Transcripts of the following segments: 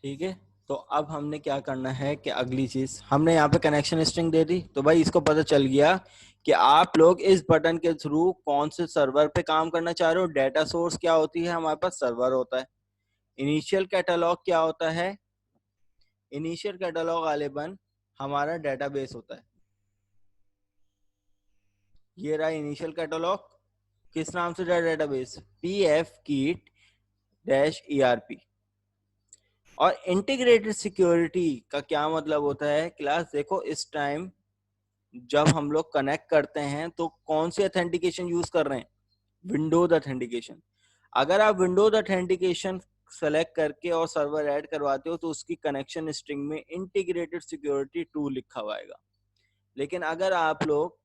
ठीक है, तो अब हमने क्या करना है कि अगली चीज हमने यहाँ पे कनेक्शन स्ट्रिंग दे दी, तो भाई इसको पता चल गया कि आप लोग इस बटन के थ्रू कौन से सर्वर पे काम करना चाह रहे हो। डेटा सोर्स क्या होती है, हमारे पास सर्वर होता है। इनिशियल कैटलॉग क्या होता है, इनिशियल कैटलॉग गालिबन हमारा डेटाबेस होता है। ये रहा इनिशियल कैटलॉग, किस नाम से डेटाबेस, पी एफ कीट डैश ईआरपी। और इंटीग्रेटेड सिक्योरिटी का क्या मतलब होता है क्लास, देखो इस टाइम जब हम लोग कनेक्ट करते हैं तो कौन सी ऑथेंटिकेशन यूज कर रहे हैं, विंडोज ऑथेंटिकेशन। अगर आप विंडोज ऑथेंटिकेशन सेलेक्ट करके और सर्वर ऐड करवाते हो तो उसकी कनेक्शन स्ट्रिंग में इंटीग्रेटेड सिक्योरिटी 2 लिखा हुआ आएगा। लेकिन अगर आप लोग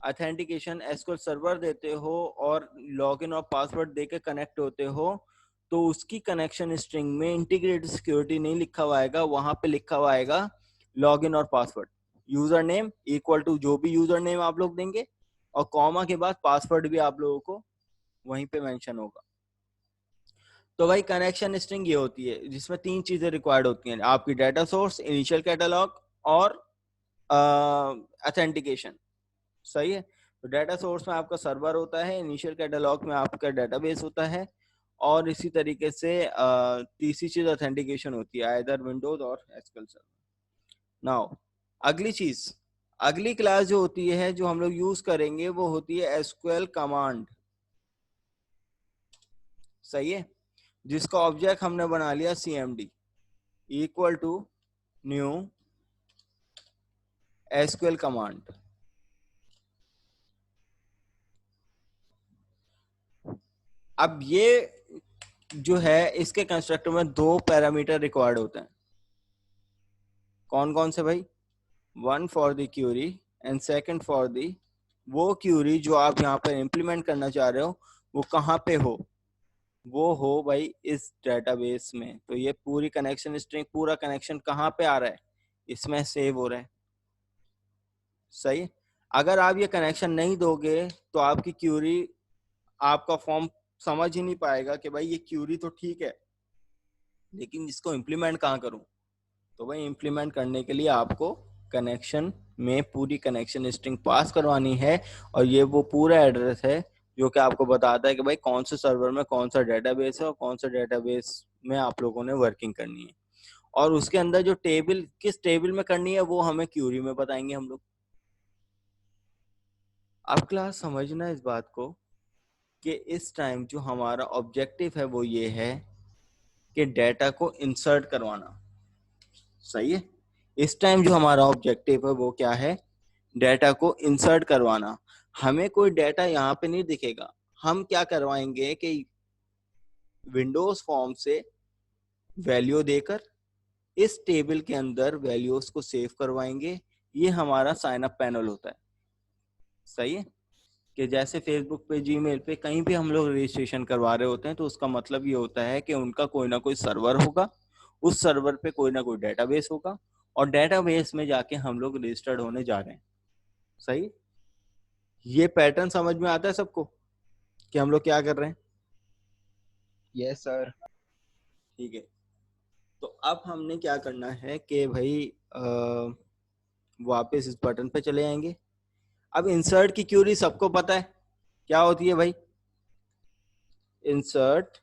ऑथेंटिकेशन एसक्यूएल सर्वर देते हो और लॉगिन और पासवर्ड देके कनेक्ट होते हो तो उसकी कनेक्शन स्ट्रिंग में इंटीग्रेटेड सिक्योरिटी नहीं लिखा हुआ आएगा, वहां पे लिखा हुआ आएगा लॉगिन और password, user name equal to जो भी यूजर नेम आप लोग देंगे और कॉमा के बाद पासवर्ड भी आप लोगों को वहीं पे मेंशन होगा। तो भाई कनेक्शन स्ट्रिंग ये होती है जिसमें 3 चीजें रिक्वायर्ड होती हैं, आपकी डेटा सोर्स, इनिशियल कैटलॉग और ऑथेंटिकेशन। सही है, तो डेटा सोर्स में आपका सर्वर होता है, इनिशियल कैटलॉग में आपका डेटाबेस होता है और इसी तरीके से तीसरी चीज ऑथेंटिकेशन होती है, इधर विंडोज और एसक्यूएल सर्वर। नाउ अगली चीज, अगली क्लास जो होती है जो हम लोग यूज करेंगे वो होती है एसक्यूएल कमांड। सही है, जिसका ऑब्जेक्ट हमने बना लिया CMD equal to new SQL command. अब ये जो है इसके कंस्ट्रक्टर में 2 पैरामीटर रिक्वायर्ड होते हैं, कौन कौन से भाई, 1 for the query and second for the वो क्यूरी जो आप यहाँ पर इंप्लीमेंट करना चाह रहे हो वो कहाँ पे हो, वो हो भाई इस डेटाबेस में। तो ये पूरी कनेक्शन स्ट्रिंग, पूरा कनेक्शन कहाँ पे आ रहा है, इसमें सेव हो रहा है। सही, अगर आप ये कनेक्शन नहीं दोगे तो आपकी क्यूरी, आपका फॉर्म समझ ही नहीं पाएगा कि भाई ये क्यूरी तो ठीक है लेकिन इसको इम्प्लीमेंट कहाँ करूँ। तो भाई इम्प्लीमेंट करने के लिए आपको कनेक्शन में पूरी कनेक्शन स्ट्रिंग पास करवानी है और ये वो पूरा एड्रेस है जो कि आपको बताता है कि भाई कौन से सर्वर में कौन सा डेटाबेस है और कौन सा डेटाबेस में आप लोगों ने वर्किंग करनी है। और उसके अंदर जो टेबल, किस टेबल में करनी है वो हमें क्यूरी में बताएंगे हम लोग। अब क्लास समझना इस बात को कि इस टाइम जो हमारा ऑब्जेक्टिव है वो ये है कि डेटा को इंसर्ट करवाना। सही है, इस टाइम जो हमारा ऑब्जेक्टिव है वो क्या है, डेटा को इंसर्ट करवाना। हमें कोई डेटा यहाँ पे नहीं दिखेगा, हम क्या करवाएंगे कि विंडोज फॉर्म से वैल्यू देकर इस टेबल के अंदर वैल्यूज को सेव करवाएंगे। ये हमारा साइन अप पैनल होता है। सही है, कि जैसे फेसबुक पे, जीमेल पे, कहीं भी हम लोग रजिस्ट्रेशन करवा रहे होते हैं तो उसका मतलब ये होता है कि उनका कोई ना कोई सर्वर होगा, उस सर्वर पे कोई ना कोई डेटाबेस होगा और डेटाबेस में जाके हम लोग रजिस्टर्ड होने जा रहे हैं। सही, ये पैटर्न समझ में आता है सबको कि हम लोग क्या कर रहे हैं। Yes sir. ठीक है, तो अब हमने क्या करना है कि भाई वापस इस बटन पे चले आएंगे। अब इंसर्ट की क्यूरी सबको पता है क्या होती है भाई, इंसर्ट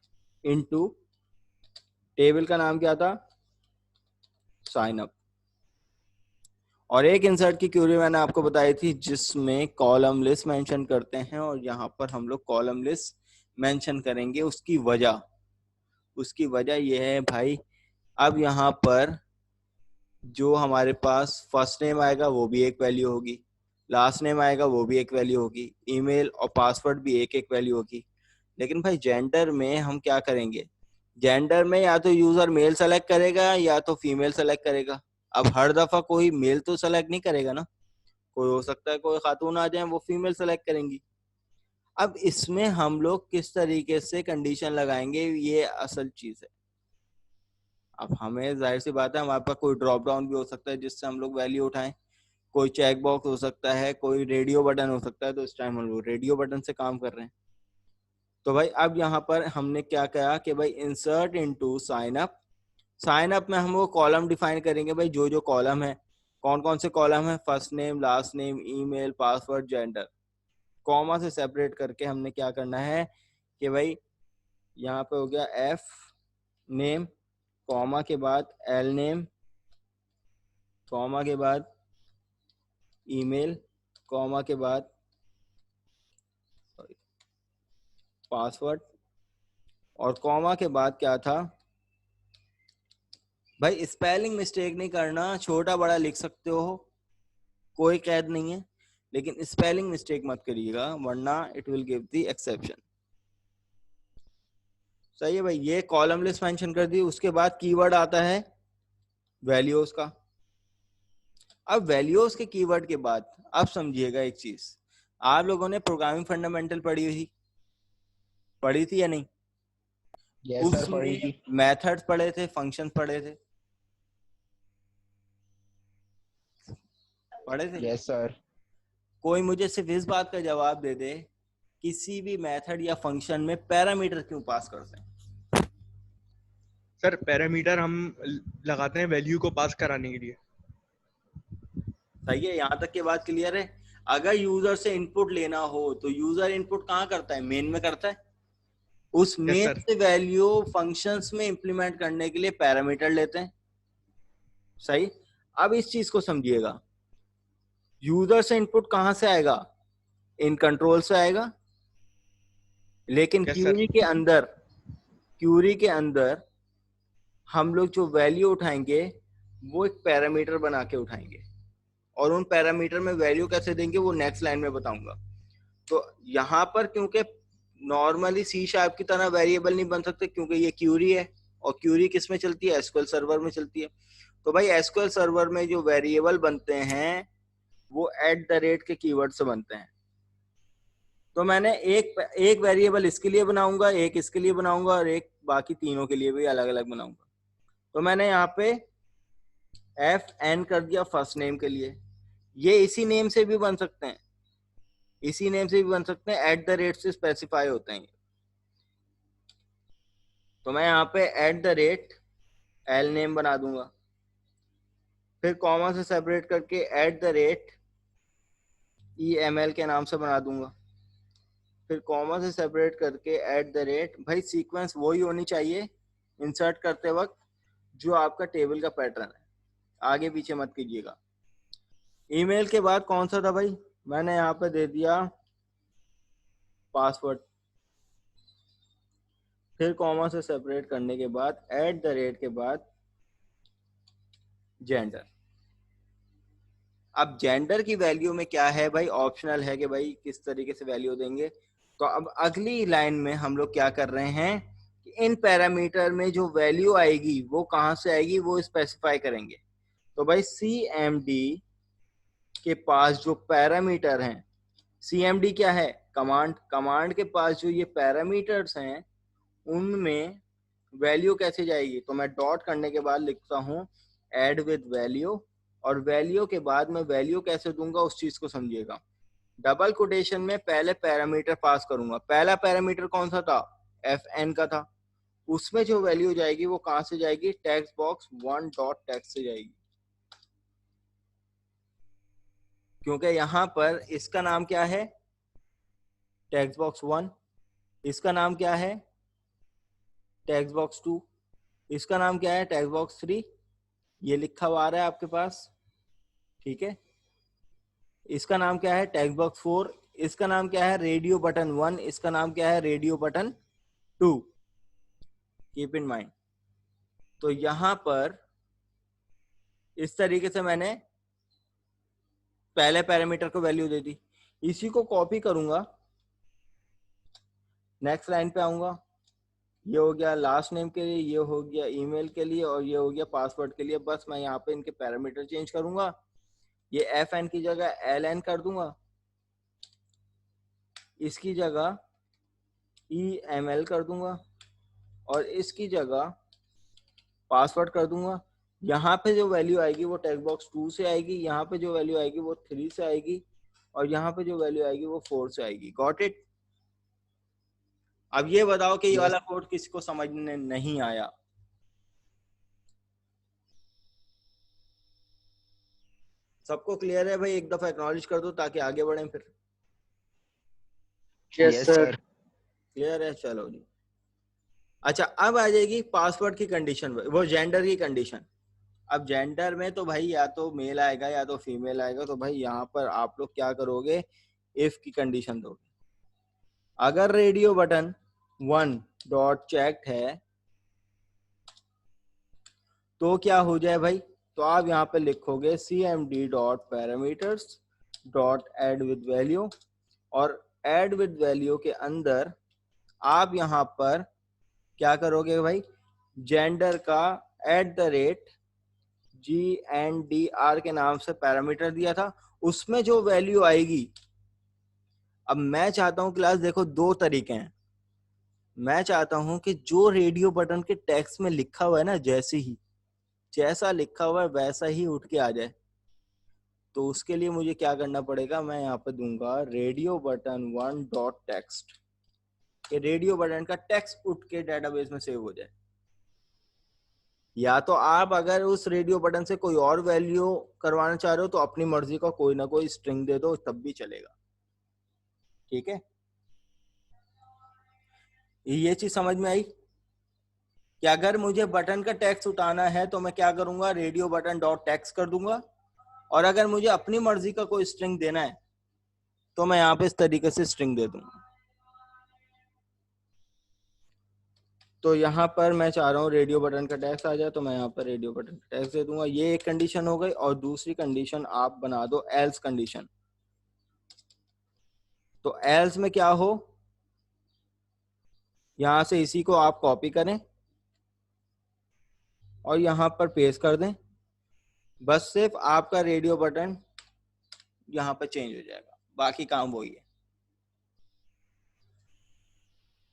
इनटू, टेबल का नाम क्या था, साइन अप। और एक इंसर्ट की क्यूरी मैंने आपको बताई थी जिसमें कॉलम लिस्ट मेंशन करते हैं और यहाँ पर हम लोग कॉलम लिस्ट मेंशन करेंगे। उसकी वजह, उसकी वजह यह है भाई, अब यहाँ पर जो हमारे पास फर्स्ट नेम आएगा वो भी एक वैल्यू होगी, लास्ट नेम आएगा वो भी एक वैल्यू होगी, ईमेल और पासवर्ड भी एक एक वैल्यू होगी। लेकिन भाई जेंडर में हम क्या करेंगे, जेंडर में या तो यूजर मेल सेलेक्ट करेगा या तो फीमेल सेलेक्ट करेगा। अब हर दफा कोई मेल तो सेलेक्ट नहीं करेगा ना, कोई हो सकता है कोई खातून आ जाए वो फीमेल सेलेक्ट करेंगी। अब इसमें हम लोग किस तरीके से कंडीशन लगाएंगे ये असल चीज है। अब हमें जाहिर सी बात है हमारे पास कोई ड्रॉप डाउन भी हो सकता है जिससे हम लोग वैल्यू उठाएं, कोई चेक बॉक्स हो सकता है, कोई रेडियो बटन हो सकता है, तो इस टाइम हम लोग रेडियो बटन से काम कर रहे हैं। तो भाई अब यहाँ पर हमने क्या कहा कि भाई insert into sign up sign up में हम वो कॉलम डिफाइन करेंगे भाई, जो जो कॉलम है, कौन कौन से कॉलम है, first name, last name, email, password, gender. Comma से सेपरेट करके हमने क्या करना है कि भाई यहाँ पे हो गया एफ नेम, कॉमा के बाद एल नेम, कॉमा के बाद ईमेल, कॉमा के बाद पासवर्ड, और कॉमा के बाद क्या था भाई, स्पेलिंग मिस्टेक नहीं करना, छोटा बड़ा लिख सकते हो, कोई कैद नहीं है, लेकिन स्पेलिंग मिस्टेक मत करिएगा वरना it will give the exception. सही है भाई, ये कॉलम लिस्ट मेंशन कर दी। उसके बाद कीवर्ड आता है वैल्यूज का। अब वैल्यूज के कीवर्ड के बाद अब समझिएगा एक चीज, आप लोगों ने प्रोग्रामिंग फंडामेंटल पढ़ी थी या नहीं? यस सर, पढ़ी उसमें थी। मेथड्स पढ़े थे, फंक्शंस पढ़े थे। Yes sir. कोई मुझे सिर्फ इस बात का जवाब दे दे, किसी भी मेथड या फंक्शन में पैरामीटर क्यों पास करते हैं? सर पैरामीटर हम लगाते हैं वैल्यू को पास कराने के लिए। सही है, यहाँ तक की बात क्लियर है। अगर यूजर से इनपुट लेना हो तो यूजर इनपुट कहाँ करता है? मेन में करता है। उस मेन सर। से वैल्यू फंक्शंस में इंप्लीमेंट करने के लिए पैरामीटर लेते हैं। सही। अब इस चीज को समझिएगा, यूजर से इनपुट कहाँ से आएगा? इन कंट्रोल से आएगा, लेकिन यस सर। क्यूरी के अंदर हम लोग जो वैल्यू उठाएंगे वो एक पैरामीटर बना के उठाएंगे, और उन पैरामीटर में वैल्यू कैसे देंगे वो नेक्स्ट लाइन में बताऊंगा। तो यहाँ पर क्योंकि नॉर्मली सी शार्प की तरह वेरिएबल नहीं बन सकते, क्योंकि ये क्यूरी है, और क्यूरी किस में चलती है? एसक्यूएल सर्वर में चलती है। तो भाई एसक्यूएल सर्वर में जो वेरिएबल बनते हैं वो @ के कीवर्ड से बनते हैं। तो मैंने एक वेरिएबल इसके लिए बनाऊंगा, एक इसके लिए बनाऊंगा, और एक बाकी तीनों के लिए भी अलग अलग बनाऊंगा। तो मैंने यहाँ पे FN कर दिया फर्स्ट नेम के लिए। ये इसी नेम से भी बन सकते हैं, @ से स्पेसिफाई होते हैं। तो मैं यहाँ पे @L नेम बना दूंगा, फिर कॉमा से सेपरेट करके @EML के नाम से बना दूंगा, फिर कॉमा से सेपरेट करके भाई सीक्वेंस वही होनी चाहिए इंसर्ट करते वक्त जो आपका टेबल का पैटर्न है, आगे पीछे मत कीजिएगा। ईमेल के बाद कौन सा था भाई? मैंने यहाँ पे दे दिया पासवर्ड, फिर कॉमा से सेपरेट करने के बाद @ के बाद जेंडर। अब जेंडर की वैल्यू में क्या है भाई? ऑप्शनल है कि भाई किस तरीके से वैल्यू देंगे। तो अब अगली लाइन में हम लोग क्या कर रहे हैं कि इन पैरामीटर में जो वैल्यू आएगी वो कहाँ से आएगी वो स्पेसिफाई करेंगे। तो भाई CMD के पास जो पैरामीटर हैं, CMD क्या है? कमांड के पास जो ये पैरामीटर्स हैं उनमें वैल्यू कैसे जाएगी? तो मैं डॉट करने के बाद लिखता हूँ ऐड विद वैल्यू, और वैल्यू के बाद मैं वैल्यू कैसे दूंगा उस चीज को समझिएगा। डबल कोटेशन में पहले पैरामीटर पास करूंगा। पहला पैरामीटर कौन सा था? FN का था। उसमें जो वैल्यू जाएगी वो कहां से जाएगी? टेक्स्ट बॉक्स 1 डॉट टेक्स्ट से जाएगी, क्योंकि यहां पर इसका नाम क्या है? Text box 1। इसका नाम क्या है? Text box 2। इसका नाम क्या है? Text box 3। ये लिखा हुआ आ रहा है आपके पास, ठीक है। इसका नाम क्या है? Text box 4। इसका नाम क्या है? Radio button 1। इसका नाम क्या है? Radio button 2। Keep in mind. तो यहां पर इस तरीके से मैंने पहले पैरामीटर को वैल्यू दे दी। इसी को कॉपी करूंगा, नेक्स्ट लाइन पे आऊंगा। ये हो गया लास्ट नेम के लिए, ये हो गया ईमेल के लिए, और ये हो गया पासवर्ड के लिए। बस मैं यहाँ पे इनके पैरामीटर चेंज करूंगा। ये FN की जगह LN कर दूंगा, इसकी जगह EML कर दूंगा, और इसकी जगह पासवर्ड कर दूंगा। यहाँ पे जो वैल्यू आएगी वो टेक्स्ट बॉक्स 2 से आएगी, यहाँ पे जो वैल्यू आएगी वो 3 से आएगी, और यहाँ पे जो वैल्यू आएगी वो 4 से आएगी। Got it? अब ये बताओ कि ये यस वाला कोड किसको समझ में नहीं आया? सबको क्लियर है भाई? एक दफा एक्नॉलेज कर दो ताकि आगे बढ़ें फिर। Yes sir. क्लियर है? चलो जी। अच्छा, अब आ जाएगी पासवर्ड की कंडीशन, वो जेंडर की कंडीशन। अब जेंडर में तो भाई या तो मेल आएगा या तो फीमेल आएगा, तो भाई यहाँ पर आप लोग क्या करोगे, इफ की कंडीशन दोगे। अगर रेडियो बटन 1 डॉट चेक्ड है तो क्या हो जाए भाई, तो आप यहाँ पे लिखोगे cmd dot parameters dot add with value, और एड विद वैल्यू के अंदर आप यहाँ पर क्या करोगे भाई, जेंडर का @GNDR के नाम से पैरामीटर दिया था, उसमें जो वैल्यू आएगी। अब मैं चाहता हूं क्लास, देखो दो तरीके हैं। मैं चाहता हूं कि जो रेडियो बटन के टेक्स्ट में लिखा हुआ है ना, जैसा लिखा हुआ है वैसा ही उठ के आ जाए। तो उसके लिए मुझे क्या करना पड़ेगा, मैं यहाँ पे दूंगा रेडियो बटन 1 डॉट टेक्स्ट, कि रेडियो बटन का टेक्स्ट उठ के डेटाबेस में सेव हो जाए। या तो आप अगर उस रेडियो बटन से कोई और वैल्यू करवाना चाह रहे हो तो अपनी मर्जी का कोई ना कोई स्ट्रिंग दे दो, तब भी चलेगा। ठीक है, ये चीज समझ में आई कि अगर मुझे बटन का टेक्स्ट उठाना है तो मैं क्या करूंगा, रेडियो बटन डॉट टेक्स्ट कर दूंगा, और अगर मुझे अपनी मर्जी का कोई स्ट्रिंग देना है तो मैं यहाँ पे इस तरीके से स्ट्रिंग दे दूंगा। तो यहाँ पर मैं चाह रहा हूँ रेडियो बटन का टेक्स्ट आ जाए, तो मैं यहाँ पर रेडियो बटन का टेक्स्ट दे दूंगा। ये एक कंडीशन हो गई, और दूसरी कंडीशन आप बना दो एल्स कंडीशन। तो एल्स में क्या हो, यहां से इसी को आप कॉपी करें और यहां पर पेस्ट कर दें, बस सिर्फ आपका रेडियो बटन यहां पर चेंज हो जाएगा, बाकी काम वही है।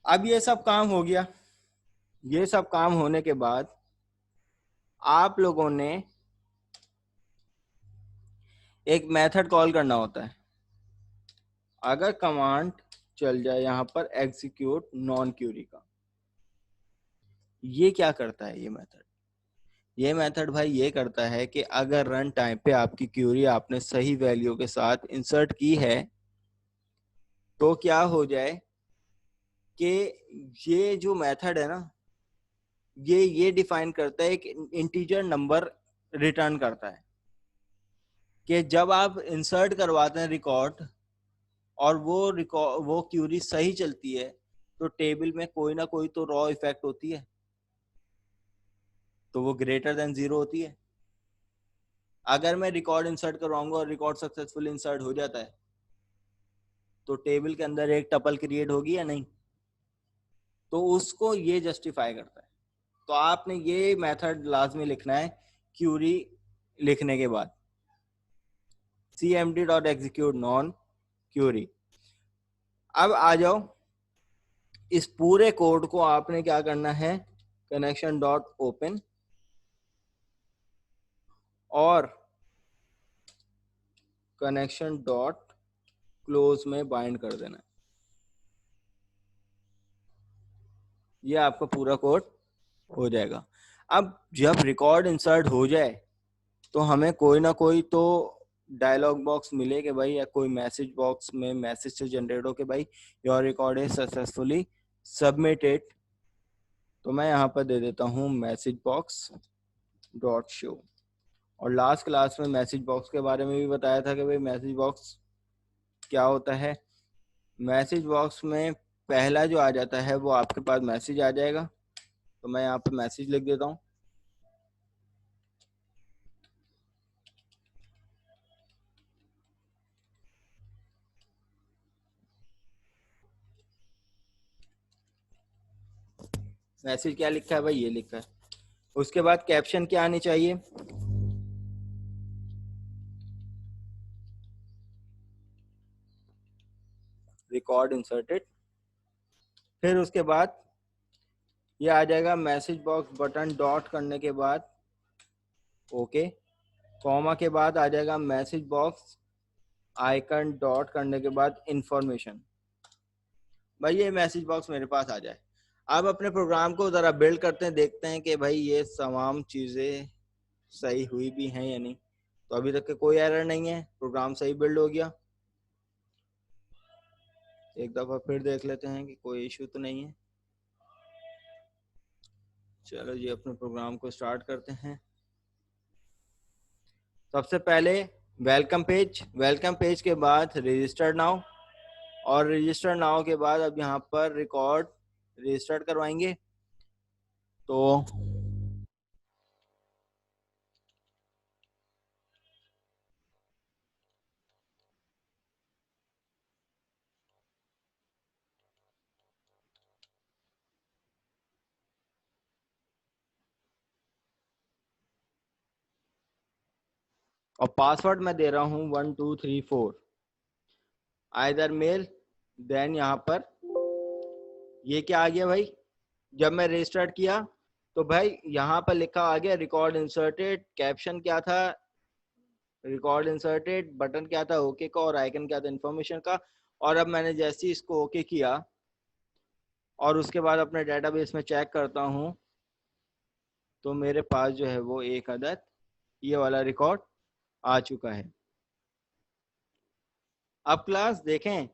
अब ये सब काम हो गया। ये सब काम होने के बाद आप लोगों ने एक मेथड कॉल करना होता है। अगर कमांड चल जाए यहाँ पर एग्जीक्यूट नॉन क्यूरी का, ये क्या करता है ये मेथड भाई ये करता है कि अगर रन टाइम पे आपकी क्यूरी आपने सही वैल्यू के साथ इंसर्ट की है तो क्या हो जाए कि ये जो मेथड है ना, ये डिफाइन करता है, एक इंटीजर नंबर रिटर्न करता है कि जब आप इंसर्ट करवाते हैं रिकॉर्ड और वो क्यूरी सही चलती है तो टेबल में कोई ना कोई तो रॉ इफेक्ट होती है, तो वो ग्रेटर देन 0 होती है। अगर मैं रिकॉर्ड इंसर्ट करवाऊंगा और रिकॉर्ड सक्सेसफुल इंसर्ट हो जाता है तो टेबल के अंदर एक टपल क्रिएट होगी या नहीं, तो उसको ये जस्टिफाई करता है। तो आपने ये मेथड लाजमी लिखना है क्यूरी लिखने के बाद, cmd.execute non क्यूरी। अब आ जाओ, इस पूरे कोड को आपने क्या करना है, कनेक्शन डॉट ओपन और कनेक्शन डॉट क्लोज में बाइंड कर देना है। ये आपका पूरा कोड हो जाएगा। अब जब रिकॉर्ड इंसर्ट हो जाए तो हमें कोई ना कोई तो डायलॉग बॉक्स मिले कि भाई, या कोई मैसेज बॉक्स में मैसेज से जनरेट हो कि भाई your record is successfully submitted. तो मैं यहाँ पर दे देता हूँ मैसेज बॉक्स डॉट शो। और लास्ट क्लास में मैसेज बॉक्स के बारे में भी बताया था कि भाई मैसेज बॉक्स क्या होता है। मैसेज बॉक्स में पहला जो आ जाता है वो आपके पास मैसेज आ जाएगा, तो मैं यहाँ पे मैसेज लिख देता हूँ। मैसेज क्या लिखा है भाई, ये लिखा है। उसके बाद कैप्शन क्या आनी चाहिए, रिकॉर्ड इंसर्टेड। फिर उसके बाद ये आ जाएगा मैसेज बॉक्स बटन डॉट करने के बाद ओके, कॉमा के बाद आ जाएगा मैसेज बॉक्स आइकन डॉट करने के बाद इंफॉर्मेशन। भाई ये मैसेज बॉक्स मेरे पास आ जाए। अब अपने प्रोग्राम को जरा बिल्ड करते हैं, देखते हैं कि भाई ये तमाम चीजें सही हुई भी हैं या नहीं। तो अभी तक के कोई एरर नहीं है, प्रोग्राम सही बिल्ड हो गया। एक दफा फिर देख लेते हैं कि कोई इश्यू तो नहीं है। चलो जी अपने प्रोग्राम को स्टार्ट करते हैं। सबसे पहले वेलकम पेज के बाद रजिस्टर नाउ, और रजिस्टर नाउ के बाद अब यहाँ पर रिकॉर्ड रजिस्टर्ड करवाएंगे। तो और पासवर्ड मैं दे रहा हूँ 1234 आइदर मेल। देन यहाँ पर ये क्या आ गया भाई, जब मैं रजिस्टर्ड किया तो भाई यहाँ पर लिखा आ गया रिकॉर्ड इंसर्टेड। कैप्शन क्या था, रिकॉर्ड इंसर्टेड, बटन क्या था ओके का, और आइकन क्या था इन्फॉर्मेशन का। और अब मैंने जैसे ही इसको ओके किया और उसके बाद अपने डेटाबेस में चेक करता हूँ तो मेरे पास जो है वो एक अदद ये वाला रिकॉर्ड आ चुका है। अब क्लास देखें,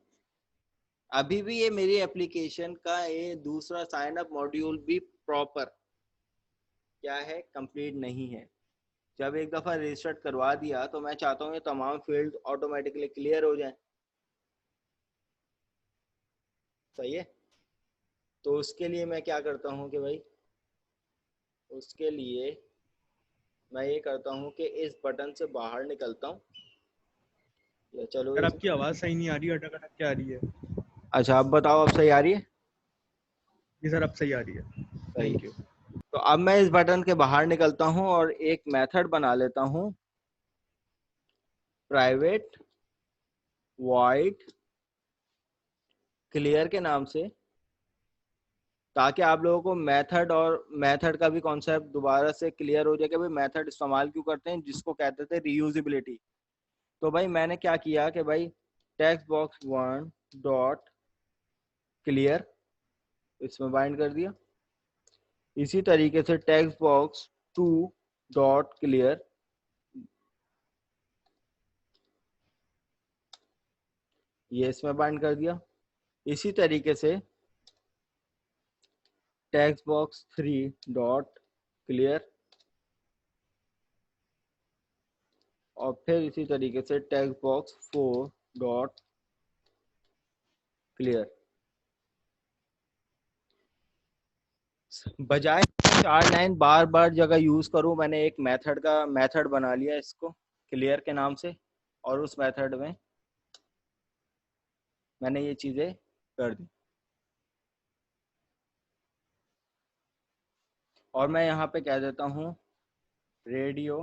अभी भी ये मेरी एप्लीकेशन का ये दूसरा साइन अप मॉड्यूल भी प्रॉपर क्या है, कंप्लीट नहीं है। जब एक दफा रजिस्टर करवा दिया तो मैं चाहता हूँ ये तमाम फील्ड ऑटोमेटिकली क्लियर हो जाए। सही है। तो उसके लिए मैं क्या करता हूँ कि भाई, उसके लिए मैं ये करता हूँ कि इस बटन से बाहर निकलता हूँ, या चलो सर आपकी आवाज सही नहीं आ रही है, अटक अटक के आ रही है। अच्छा अब बताओ, अब सही आ रही है? जी सर अब सही आ रही है। सही थैंक है। यू। तो अब मैं इस बटन के बाहर निकलता हूँ और एक मेथड बना लेता हूँ, प्राइवेट वॉइड क्लियर के नाम से, ताकि आप लोगों को मेथड और मेथड का भी कॉन्सेप्ट दोबारा से क्लियर हो जाए कि भाई मेथड इस्तेमाल क्यों करते हैं, जिसको कहते थे रीयूजिबिलिटी। तो भाई मैंने क्या किया कि भाई टेक्स्ट बॉक्स 1 डॉट क्लियर इसमें बाइंड कर दिया। इसी तरीके से टेक्स्ट बॉक्स 2 डॉट क्लियर ये इसमें बाइंड कर दिया। इसी तरीके से टेक्स्ट बॉक्स 3 डॉट क्लियर, और फिर इसी तरीके से टेक्स्ट बॉक्स 4 डॉट क्लियर। बजाय 4 लाइन बार बार जगह यूज करूं, मैंने एक मेथड बना लिया इसको क्लियर के नाम से, और उस मेथड में मैंने ये चीजें कर दी। और मैं यहाँ पे कह देता हूँ radio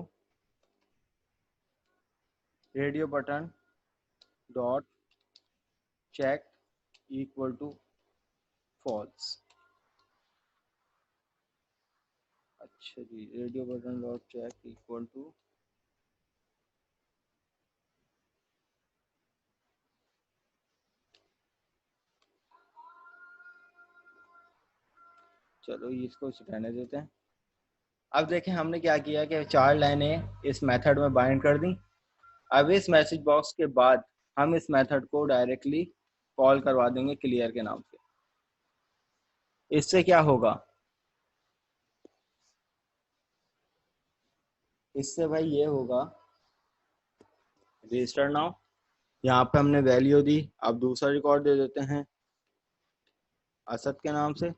radio button dot check equal to false. अच्छा जी, radio button dot check equal to, चलो इसको रहने देते हैं। अब देखें हमने क्या किया कि 4 लाइनें इस मेथड में बाइंड कर दी। अब इस मैसेज बॉक्स के बाद हम इस मेथड को डायरेक्टली कॉल करवा देंगे क्लियर के नाम से। इससे क्या होगा, इससे भाई ये होगा रजिस्टर नाउ, यहाँ पे हमने वैल्यू दी। अब दूसरा रिकॉर्ड दे देते हैं असद के नाम से।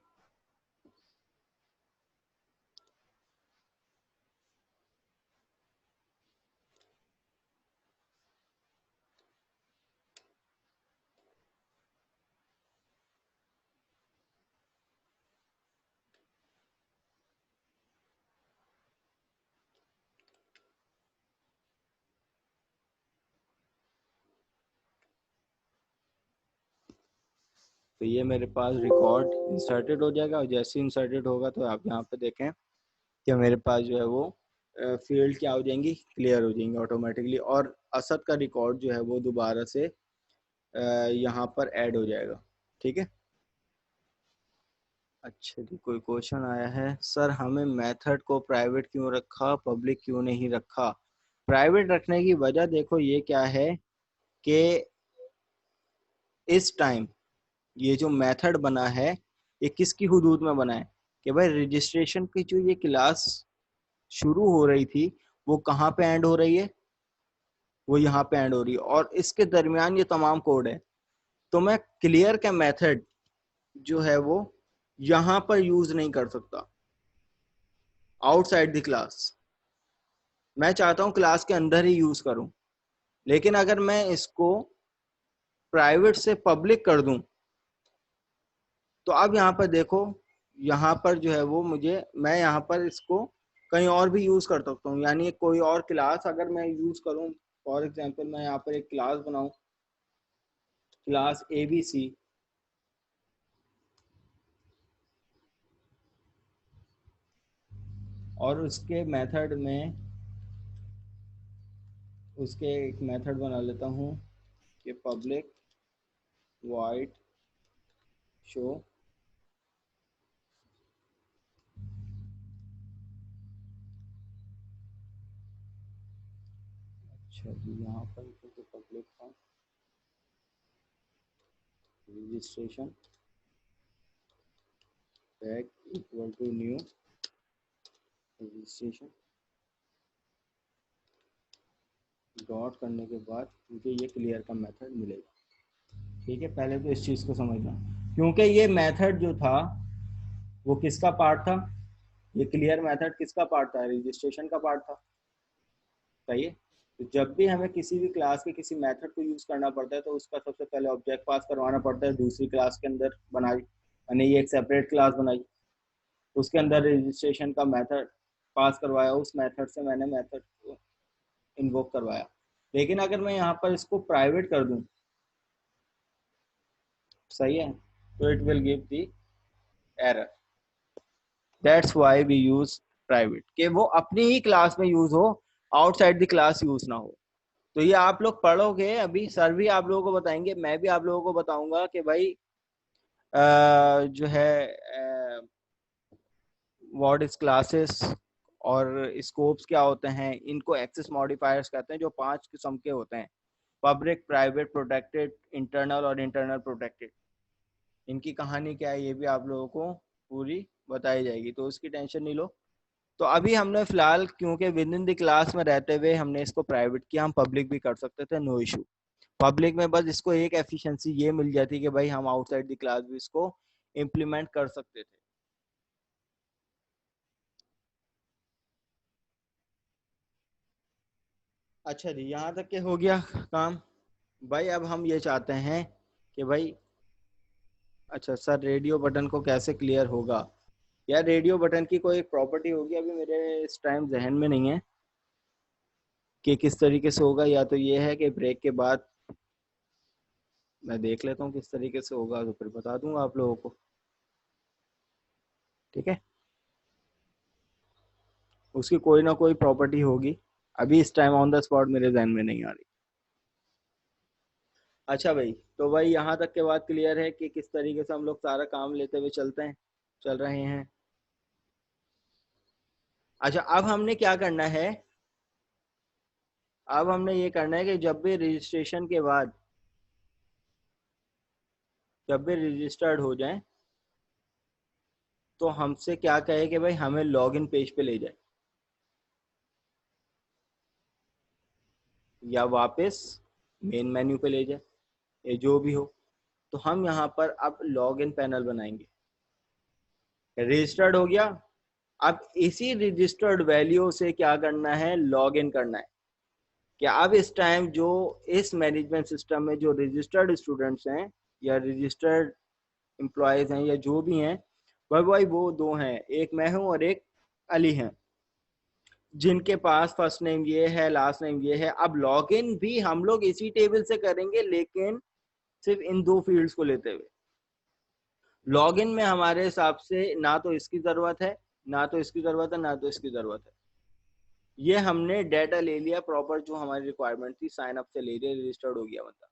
तो ये मेरे पास रिकॉर्ड इंसर्टेड हो जाएगा, और जैसे इंसर्टेड होगा तो आप यहाँ पे देखें कि मेरे पास जो है वो फील्ड क्या हो जाएंगी, क्लियर हो जाएंगी ऑटोमेटिकली, और असद का रिकॉर्ड जो है वो दोबारा से यहाँ पर ऐड हो जाएगा। ठीक है। अच्छा जी, कोई क्वेश्चन आया है, सर हमें मेथड को प्राइवेट क्यों रखा, पब्लिक क्यों नहीं रखा? प्राइवेट रखने की वजह देखो ये क्या है कि इस टाइम ये जो मेथड बना है ये किसकी हुदूद में बना है कि भाई रजिस्ट्रेशन की जो ये क्लास शुरू हो रही थी वो कहाँ पे एंड हो रही है, वो यहाँ पे एंड हो रही है और इसके दरमियान ये तमाम कोड है। तो मैं क्लियर का मेथड जो है वो यहाँ पर यूज नहीं कर सकता आउटसाइड द क्लास। मैं चाहता हूँ क्लास के अंदर ही यूज करूँ, लेकिन अगर मैं इसको प्राइवेट से पब्लिक कर दूं तो अब यहाँ पर देखो, यहाँ पर जो है वो मैं यहाँ पर इसको कहीं और भी यूज कर सकता हूँ। यानी कोई और क्लास अगर मैं यूज करूँ, फॉर एग्जांपल मैं यहाँ पर एक क्लास बनाऊं, क्लास ABC, और उसके मेथड में उसके एक मेथड बना लेता हूँ कि पब्लिक वाइड शो। अच्छा जी, यहाँ पर तो पब्लिक था registration tag equal to new registration dot करने के बाद मुझे ये क्लियर का मेथड मिलेगा। ठीक है, पहले तो इस चीज़ को समझना, क्योंकि ये मेथड जो था वो किसका पार्ट था, ये क्लियर मेथड किसका पार्ट था, रजिस्ट्रेशन का पार्ट था। सही है। तो जब भी हमें किसी भी क्लास के किसी मेथड को यूज करना पड़ता है तो उसका सबसे पहले ऑब्जेक्ट पास करवाना पड़ता है दूसरी क्लास के अंदर बनाई, मैंने ये एक सेपरेट क्लास बनाई, उसके अंदर रजिस्ट्रेशन का मेथड पास करवाया, उस मेथड से मैंने मेथड को इन्वोक करवाया। लेकिन अगर मैं यहाँ पर इसको प्राइवेट कर दूं, सही है, तो it will give the error. That's why we use private, कि वो अपनी ही क्लास में यूज हो, आउटसाइड द क्लास यूज ना हो। तो ये आप लोग पढ़ोगे, अभी सर भी आप लोगों को बताएंगे, मैं भी आप लोगों को बताऊंगा कि भाई जो है व्हाट इज क्लासेस और स्कोप्स क्या होते हैं, इनको एक्सेस मॉडिफायर्स कहते हैं, जो 5 किस्म के होते हैं, पब्लिक, प्राइवेट, प्रोटेक्टेड, इंटरनल और इंटरनल प्रोटेक्टेड। इनकी कहानी क्या है ये भी आप लोगों को पूरी बताई जाएगी, तो उसकी टेंशन नहीं लो। तो अभी हमने फिलहाल, क्योंकि विद इन द क्लास में रहते हुए हमने इसको प्राइवेट किया, हम पब्लिक भी कर सकते थे, नो इशू। पब्लिक में बस इसको एक एफिशिएंसी ये मिल जाती कि भाई हम आउटसाइड द क्लास भी इसको इम्प्लीमेंट कर सकते थे। अच्छा जी, यहाँ तक के हो गया काम। भाई अब हम ये चाहते हैं कि भाई, अच्छा सर रेडियो बटन को कैसे क्लियर होगा, यार रेडियो बटन की कोई एक प्रॉपर्टी होगी, अभी मेरे इस टाइम जहन में नहीं है कि किस तरीके से होगा। या तो ये है कि ब्रेक के बाद मैं देख लेता हूँ किस तरीके से होगा, तो फिर बता दूंगा आप लोगों को। ठीक है, उसकी कोई ना कोई प्रॉपर्टी होगी, अभी इस टाइम ऑन द स्पॉट मेरे जहन में नहीं आ रही। अच्छा भाई, तो भाई यहाँ तक के बात क्लियर है कि किस तरीके से हम लोग सारा काम लेते हुए चल रहे हैं। अच्छा, अब हमने क्या करना है, अब हमने ये करना है कि जब भी रजिस्ट्रेशन के बाद, जब भी रजिस्टर्ड हो जाए तो हमसे क्या कहे कि भाई हमें लॉगिन पेज पे ले जाए या वापस मेन मेन्यू पे ले जाए, ये जो भी हो। तो हम यहाँ पर अब लॉगिन पैनल बनाएंगे। रजिस्टर्ड हो गया, अब इसी रजिस्टर्ड वैल्यू से क्या करना है, लॉग इन करना है। कि अब इस टाइम जो इस मैनेजमेंट सिस्टम में जो रजिस्टर्ड स्टूडेंट्स हैं या रजिस्टर्ड एम्प्लॉयज हैं या जो भी हैं, भाई वो दो हैं, एक मैं हूं और एक अली हैं, जिनके पास फर्स्ट नेम ये है, लास्ट नेम ये है। अब लॉग इन भी हम लोग इसी टेबल से करेंगे, लेकिन सिर्फ इन दो फील्ड्स को लेते हुए। लॉगिन में हमारे हिसाब से ना तो इसकी जरूरत है, ना तो इसकी जरूरत है, ना तो इसकी जरूरत है। ये हमने डाटा ले लिया प्रॉपर, जो हमारी रिक्वायरमेंट थी, साइन अप से ले लिया, रजिस्टर्ड हो गया बंदा।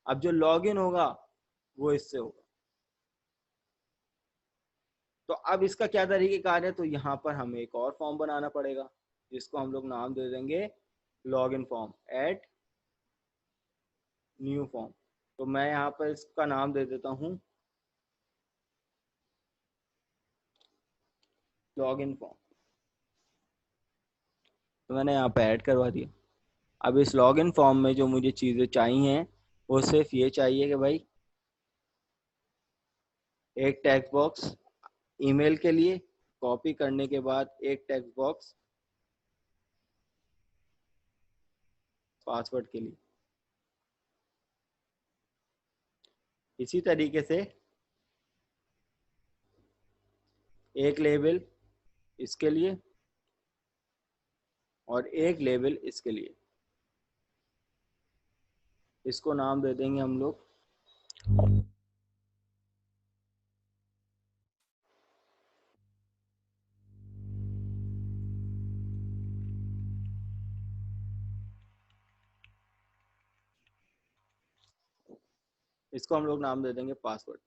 अब जो लॉगिन होगा वो इससे होगा। तो अब इसका क्या तरीकेकार है, तो यहाँ पर हमें एक और फॉर्म बनाना पड़ेगा जिसको हम लोग नाम दे देंगे login form, add new form. तो मैं यहाँ पर इसका नाम दे देता हूँ लॉगिन फॉर्म। तो मैंने यहाँ पे ऐड करवा दिया। अब इस लॉगिन फॉर्म में जो मुझे चीज़ें चाहिए वो सिर्फ ये चाहिए कि भाई एक टेक्स्ट बॉक्स ईमेल के लिए, कॉपी करने के बाद एक टेक्स्ट बॉक्स पासवर्ड के लिए। इसी तरीके से एक लेबल इसके लिए और एक लेबल इसके लिए। इसको नाम दे देंगे हम लोग इसको हम लोग नाम दे देंगे पासवर्ड।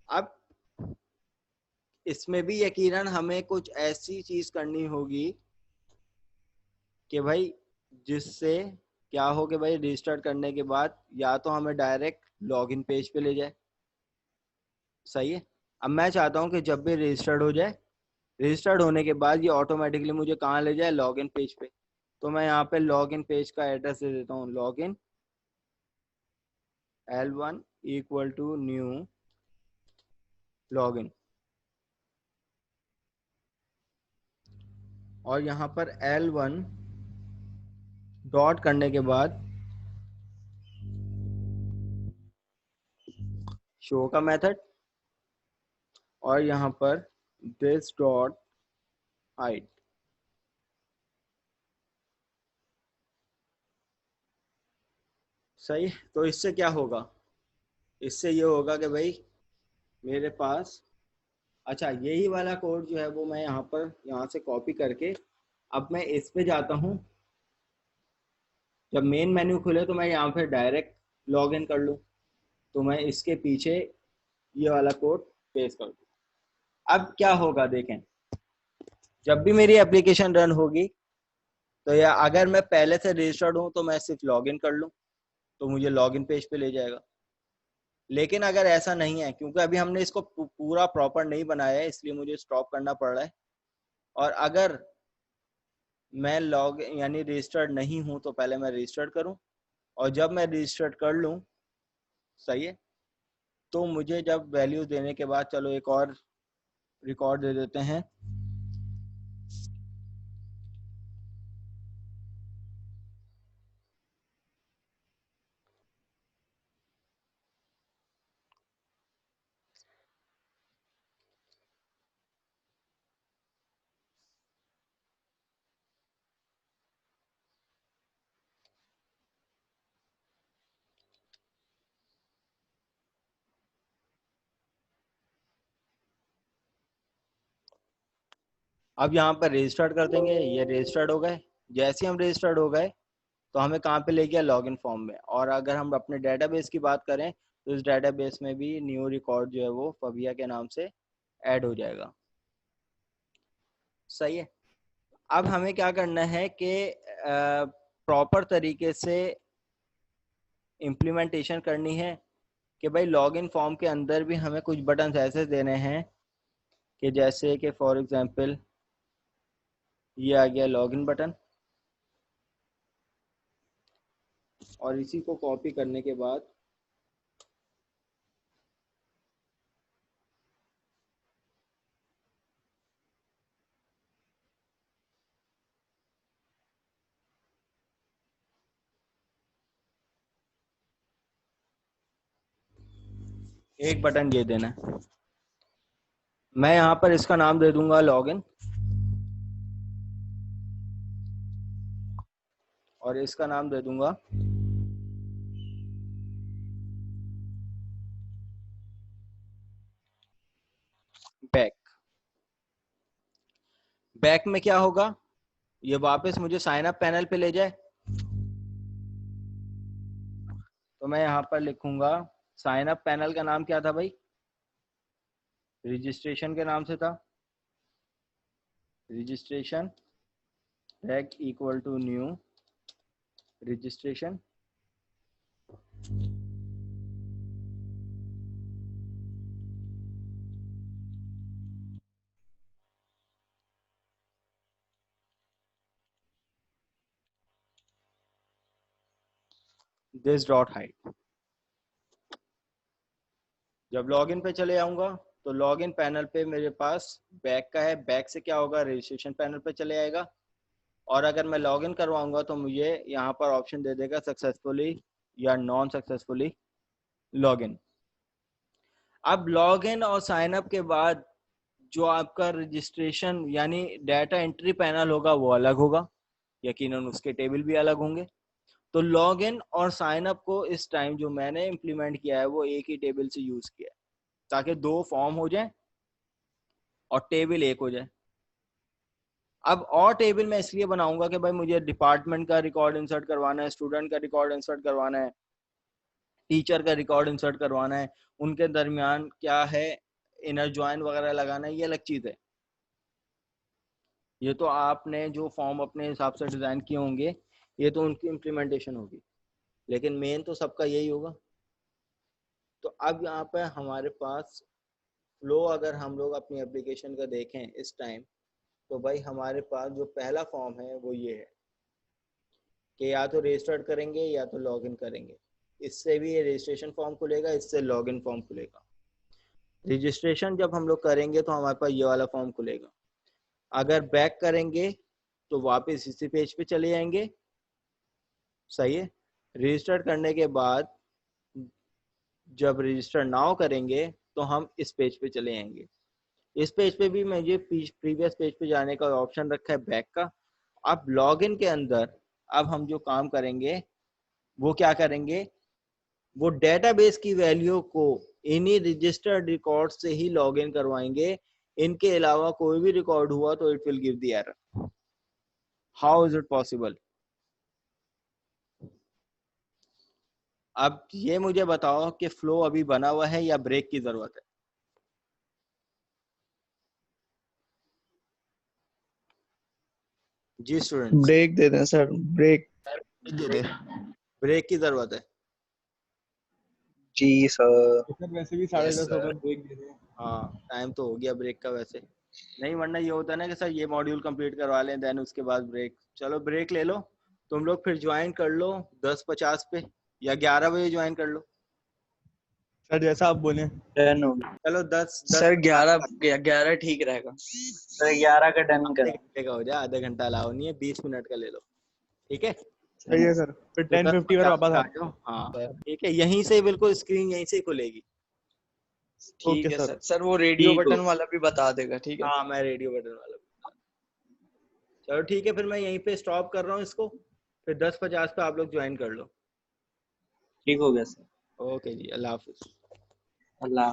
अब इसमें भी यकीनन हमें कुछ ऐसी चीज करनी होगी कि भाई जिससे क्या हो कि भाई रजिस्टर करने के बाद या तो हमें डायरेक्ट लॉगिन पेज पे ले जाए। सही है। अब मैं चाहता हूं कि जब भी रजिस्टर्ड हो जाए, रजिस्टर्ड होने के बाद ये ऑटोमेटिकली मुझे कहाँ ले जाए, लॉगिन पेज पे। तो मैं यहाँ पे लॉगिन पेज का एड्रेस दे देता हूँ, login L1 equal to new login. और यहाँ पर L1 डॉट करने के बाद शो का मेथड और यहाँ पर दिस डॉट हाइड। सही। तो इससे क्या होगा, इससे ये होगा कि भाई मेरे पास, अच्छा यही वाला कोड जो है वो मैं यहाँ से कॉपी करके अब मैं इस पे जाता हूँ। जब मेन मेन्यू खुले तो मैं यहाँ पे डायरेक्ट लॉग इन कर लूँ। तो मैं इसके पीछे ये वाला कोड पेस्ट कर दूँ। अब क्या होगा देखें, जब भी मेरी एप्लीकेशन रन होगी तो या अगर मैं पहले से रजिस्टर्ड हूँ तो मैं सिर्फ लॉग इन कर लूँ तो मुझे लॉगिन पेज पे ले जाएगा। लेकिन अगर ऐसा नहीं है, क्योंकि अभी हमने इसको पूरा प्रॉपर नहीं बनाया है इसलिए मुझे स्टॉप करना पड़ रहा है। और अगर मैं लॉग यानी रजिस्टर्ड नहीं हूं तो पहले मैं रजिस्टर्ड करूं, और जब मैं रजिस्टर्ड कर लूं, सही है, तो मुझे जब वैल्यू देने के बाद, चलो एक और रिकॉर्ड दे देते हैं। अब यहाँ पर रजिस्टर्ड कर देंगे, ये रजिस्टर्ड हो गए। जैसे हम रजिस्टर्ड हो गए तो हमें कहाँ पे ले गया, लॉगिन फॉर्म में। और अगर हम अपने डेटाबेस की बात करें तो इस डेटाबेस में भी न्यू रिकॉर्ड जो है वो फबिया के नाम से ऐड हो जाएगा। सही है। अब हमें क्या करना है कि प्रॉपर तरीके से इम्प्लीमेंटेशन करनी है कि भाई लॉगिन फॉर्म के अंदर भी हमें कुछ बटन ऐसे देने हैं कि जैसे कि फॉर एग्जांपल ये आ गया लॉगिन बटन, और इसी को कॉपी करने के बाद एक बटन ये देना है। मैं यहाँ पर इसका नाम दे दूंगा लॉगिन, और इसका नाम दे दूंगा बैक। बैक में क्या होगा, ये वापस मुझे साइन अप पैनल पे ले जाए। तो मैं यहाँ पर लिखूंगा, साइन अप पैनल का नाम क्या था भाई, रजिस्ट्रेशन के नाम से था, registration reg equal to new registration this dot height। जब लॉगिन पे चले आऊंगा तो लॉगिन पैनल पे मेरे पास बैक का है, बैक से क्या होगा, रजिस्ट्रेशन पैनल पे चले आएगा। और अगर मैं लॉगिन करवाऊंगा तो मुझे यहाँ पर ऑप्शन दे देगा सक्सेसफुली या नॉन सक्सेसफुली लॉगिन। अब लॉगिन और साइन अप के बाद जो आपका रजिस्ट्रेशन यानी डाटा एंट्री पैनल होगा वो अलग होगा, यकीनन उसके टेबल भी अलग होंगे। तो लॉगिन और साइन अप को इस टाइम जो मैंने इम्प्लीमेंट किया है वो एक ही टेबल से यूज किया है, ताकि 2 फॉर्म हो जाए और टेबल एक हो जाए। अब और टेबल मैं इसलिए बनाऊंगा कि भाई मुझे डिपार्टमेंट का रिकॉर्ड इंसर्ट करवाना है, स्टूडेंट का रिकॉर्ड इंसर्ट करवाना है, टीचर का रिकॉर्ड इंसर्ट करवाना है, उनके दरमियान क्या है इनर ज्वाइन वगैरह लगाना है, ये अलग चीज है। ये तो आपने जो फॉर्म अपने हिसाब से डिजाइन किए होंगे ये तो उनकी इम्प्लीमेंटेशन होगी, लेकिन मेन तो सबका यही होगा। तो अब यहाँ पे हमारे पास फ्लो अगर हम लोग अपनी एप्लीकेशन का देखें इस टाइम, तो भाई हमारे पास जो पहला फॉर्म है वो ये है कि या तो रजिस्टर्ड करेंगे या तो लॉगिन करेंगे। इससे भी ये रजिस्ट्रेशन फॉर्म खुलेगा, इससे लॉगिन फॉर्म खुलेगा। रजिस्ट्रेशन जब हम लोग करेंगे तो हमारे पास ये वाला फॉर्म खुलेगा। अगर बैक करेंगे तो वापस इसी पेज पे चले जाएंगे, सही है। रजिस्टर करने के बाद जब रजिस्टर नाउ करेंगे तो हम इस पेज पे चले जाएंगे। इस पेज पे भी मुझे प्रीवियस पेज पे जाने का ऑप्शन रखा है बैक का। अब लॉगिन के अंदर अब हम जो काम करेंगे वो क्या करेंगे, वो डेटाबेस की वैल्यू को इन्हीं रजिस्टर्ड रिकॉर्ड से ही लॉगिन करवाएंगे। इनके अलावा कोई भी रिकॉर्ड हुआ तो it will give the error. How is it possible? अब ये मुझे बताओ कि फ्लो अभी बना हुआ है या ब्रेक की जरूरत है? जी स्टूडेंट्स, ब्रेक दे दें सर, ब्रेक दे दे। ब्रेक की जरूरत है। जी सर। सर वैसे भी 10:30 Yes, हो गए, sir. ब्रेक दे दें। हाँ टाइम तो हो गया ब्रेक का वैसे। नहीं वरना ये होता है ना कि सर ये मॉड्यूल कंप्लीट करवा लें देन उसके बाद ब्रेक। चलो ब्रेक ले लो तुम लोग, फिर ज्वाइन कर लो 10:50 पे या 11 बजे ज्वाइन कर लो। सर जैसा आप बोले। 10 हो गया। चलो 10 सर 10:50 11 ठीक रहेगा सर, 11 का डन आधे करें। घंटे का हो जाए, आधे घंटा अलाउ नहीं है, 20 मिनट का ले लो, ठीक है। सही है सर, फिर तो 10:50 पर 10:50 वापस पे आ आ जाओ। हाँ ठीक है, यहीं से बिल्कुल स्क्रीन यहीं से खुलेगी। ठीक ओके है सर। सर। सर वो रेडियो ठीक हो, बटन वाला भी बता देगा, ठीक है। हाँ मैं रेडियो बटन वाला बता दूं। चलो ठीक है, फिर मैं यहीं पे स्टॉप कर रहा हूँ इसको, फिर 10:50 पे आप लोग ज्वाइन कर लो। ठीक हो गया सर। ओके जी, अल्लाह हाफिज। अल्लाह।